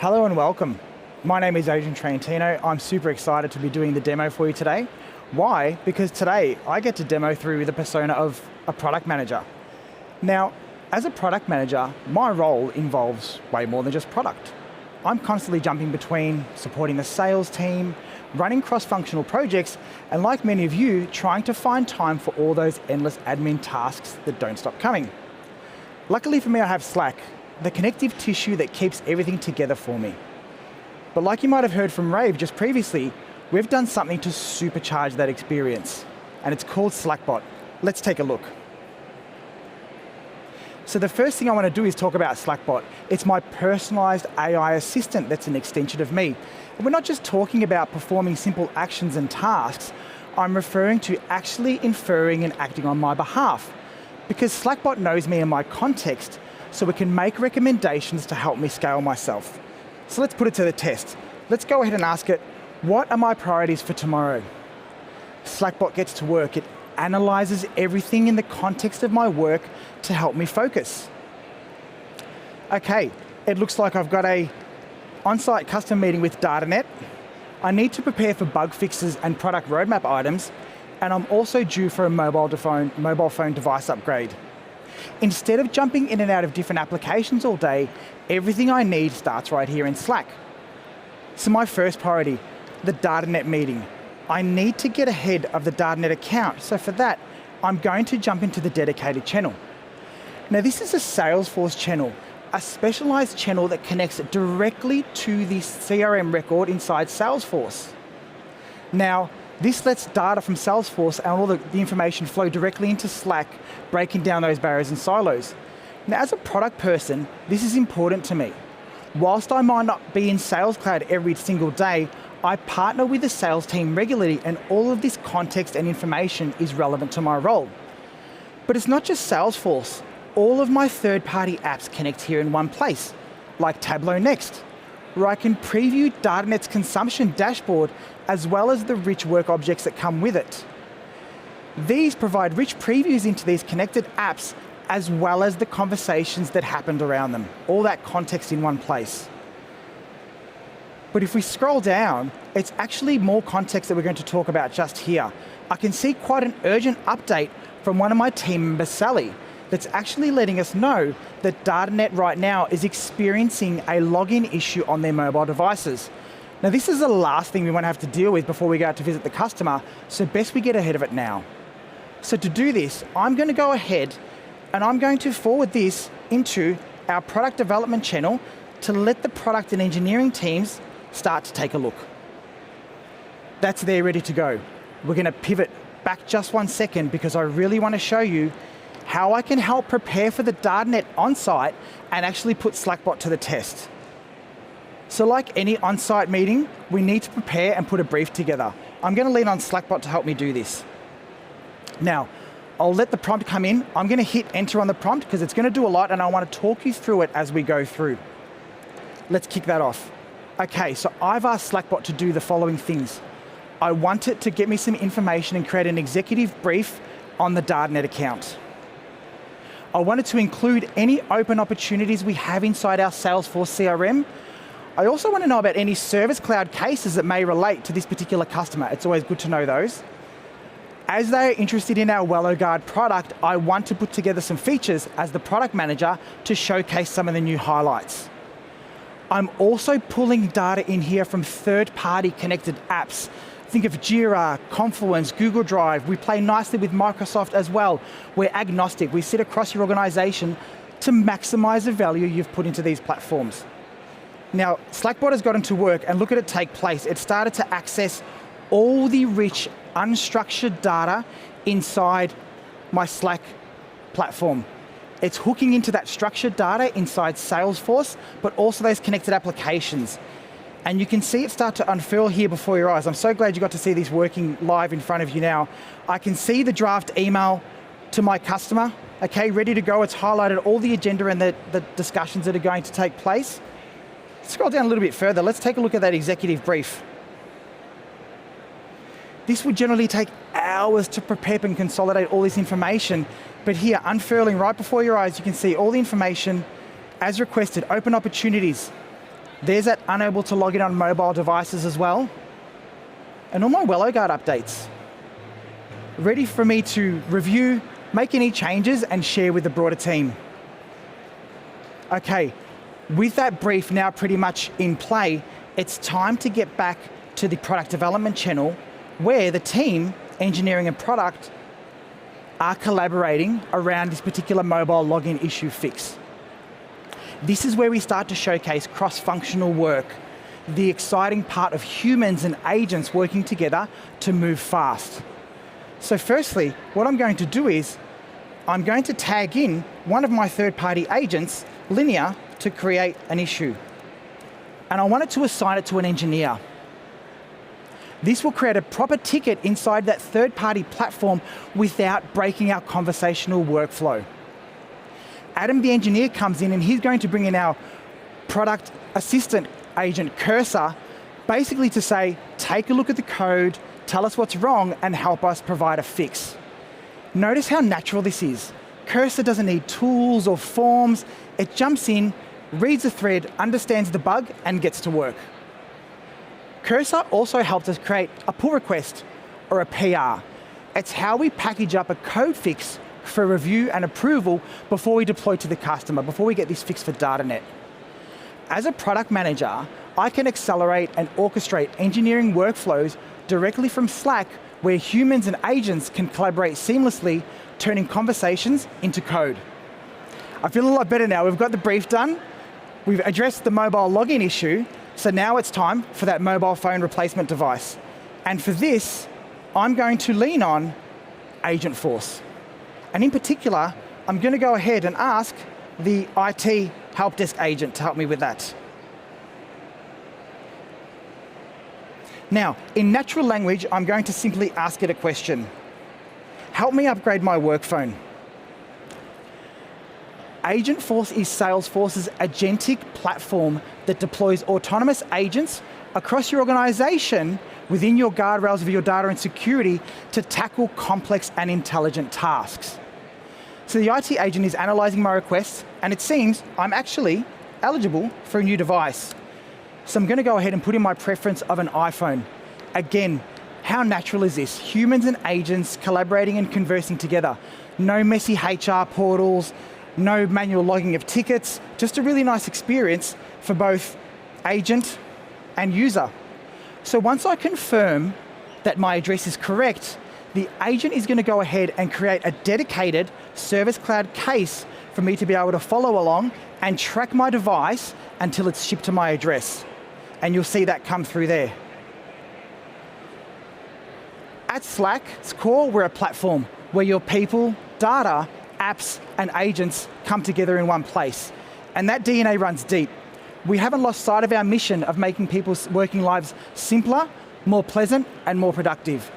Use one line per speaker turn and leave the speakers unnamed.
Hello and welcome. My name is Trentino. I'm super excited to be doing the demo for you today. Why? Because today I get to demo through the persona of a product manager. Now, as a product manager, my role involves way more than just product. I'm constantly jumping between supporting the sales team, running cross-functional projects, and like many of you, trying to find time for all those endless admin tasks that don't stop coming. Luckily for me, I have Slack, the connective tissue that keeps everything together for me. But like you might have heard from Rave just previously, we've done something to supercharge that experience, and it's called Slackbot. Let's take a look. So the first thing I want to do is talk about Slackbot. It's my personalized AI assistant that's an extension of me. And we're not just talking about performing simple actions and tasks, I'm referring to actually inferring and acting on my behalf. Because Slackbot knows me and my context, so it can make recommendations to help me scale myself. So let's put it to the test. Let's go ahead and ask it, what are my priorities for tomorrow? Slackbot gets to work. It analyzes everything in the context of my work to help me focus. Okay, it looks like I've got a on-site custom meeting with DataNet. I need to prepare for bug fixes and product roadmap items, and I'm also due for a mobile phone device upgrade. Instead of jumping in and out of different applications all day, everything I need starts right here in Slack. So my first priority, the DataNet meeting. I need to get ahead of the DataNet account, so for that, I'm going to jump into the dedicated channel. Now this is a Salesforce channel, a specialized channel that connects directly to the CRM record inside Salesforce. Now, this lets data from Salesforce and all the information flow directly into Slack, breaking down those barriers and silos. Now, as a product person, this is important to me. Whilst I might not be in Sales Cloud every single day, I partner with the sales team regularly, and all of this context and information is relevant to my role. But it's not just Salesforce. All of my third-party apps connect here in one place, like Tableau Next, where I can preview DataNet's consumption dashboard as well as the rich work objects that come with it. These provide rich previews into these connected apps as well as the conversations that happened around them, all that context in one place. But if we scroll down, it's actually more context that we're going to talk about just here. I can see quite an urgent update from one of my team members, Sally, that's actually letting us know that DataNet right now is experiencing a login issue on their mobile devices. Now this is the last thing we want to have to deal with before we go out to visit the customer, so best we get ahead of it now. So to do this, I'm going to go ahead and I'm going to forward this into our product development channel to let the product and engineering teams start to take a look. That's there ready to go. We're going to pivot back just 1 second because I really want to show you how I can help prepare for the DataNet on-site and actually put Slackbot to the test. So like any on-site meeting, we need to prepare and put a brief together. I'm going to lean on Slackbot to help me do this. Now, I'll let the prompt come in. I'm going to hit enter on the prompt because it's going to do a lot and I want to talk you through it as we go through. Let's kick that off. Okay, so I've asked Slackbot to do the following things. I want it to get me some information and create an executive brief on the DataNet account. I wanted to include any open opportunities we have inside our Salesforce CRM. I also want to know about any Service Cloud cases that may relate to this particular customer. It's always good to know those. As they are interested in our WellowGuard product, I want to put together some features as the product manager to showcase some of the new highlights. I'm also pulling data in here from third-party connected apps. Think of Jira, Confluence, Google Drive. We play nicely with Microsoft as well. We're agnostic. We sit across your organization to maximize the value you've put into these platforms. Now, Slackbot has gotten to work and look at it take place. It started to access all the rich, unstructured data inside my Slack platform. It's hooking into that structured data inside Salesforce, but also those connected applications. And you can see it start to unfurl here before your eyes. I'm so glad you got to see this working live in front of you now. I can see the draft email to my customer, okay, ready to go. It's highlighted all the agenda and the discussions that are going to take place. Scroll down a little bit further. Let's take a look at that executive brief. This would generally take hours to prepare and consolidate all this information, but here, unfurling right before your eyes, you can see all the information as requested, open opportunities. There's that unable to log in on mobile devices as well. And all my WellowGuard updates. Ready for me to review, make any changes, and share with the broader team. Okay, with that brief now pretty much in play, it's time to get back to the product development channel where the team, engineering and product, are collaborating around this particular mobile login issue fix. This is where we start to showcase cross-functional work, the exciting part of humans and agents working together to move fast. So firstly, what I'm going to do is, I'm going to tag in one of my third-party agents, Linear, to create an issue. And I wanted to assign it to an engineer. This will create a proper ticket inside that third-party platform without breaking our conversational workflow. Adam, the engineer, comes in and he's going to bring in our product assistant agent, Cursor, basically to say, take a look at the code, tell us what's wrong, and help us provide a fix. Notice how natural this is. Cursor doesn't need tools or forms. It jumps in, reads the thread, understands the bug, and gets to work. Cursor also helps us create a pull request or a PR. It's how we package up a code fix for review and approval before we deploy to the customer, before we get this fixed for DataNet. As a product manager, I can accelerate and orchestrate engineering workflows directly from Slack, where humans and agents can collaborate seamlessly, turning conversations into code. I feel a lot better now. We've got the brief done. We've addressed the mobile login issue. So now it's time for that mobile phone replacement device. And for this, I'm going to lean on Agentforce. And in particular, I'm going to go ahead and ask the IT Helpdesk agent to help me with that. Now, in natural language, I'm going to simply ask it a question. Help me upgrade my work phone. Agentforce is Salesforce's agentic platform that deploys autonomous agents across your organization within your guardrails of your data and security to tackle complex and intelligent tasks. So the IT agent is analyzing my requests, and it seems I'm actually eligible for a new device. So I'm going to go ahead and put in my preference of an iPhone. Again, how natural is this? Humans and agents collaborating and conversing together. No messy HR portals, no manual logging of tickets, just a really nice experience for both agent and user. So once I confirm that my address is correct, the agent is going to go ahead and create a dedicated Service Cloud case for me to be able to follow along and track my device until it's shipped to my address. And you'll see that come through there. At Slack's core, we're a platform where your people, data, apps, and agents come together in one place. And that DNA runs deep. We haven't lost sight of our mission of making people's working lives simpler, more pleasant, and more productive.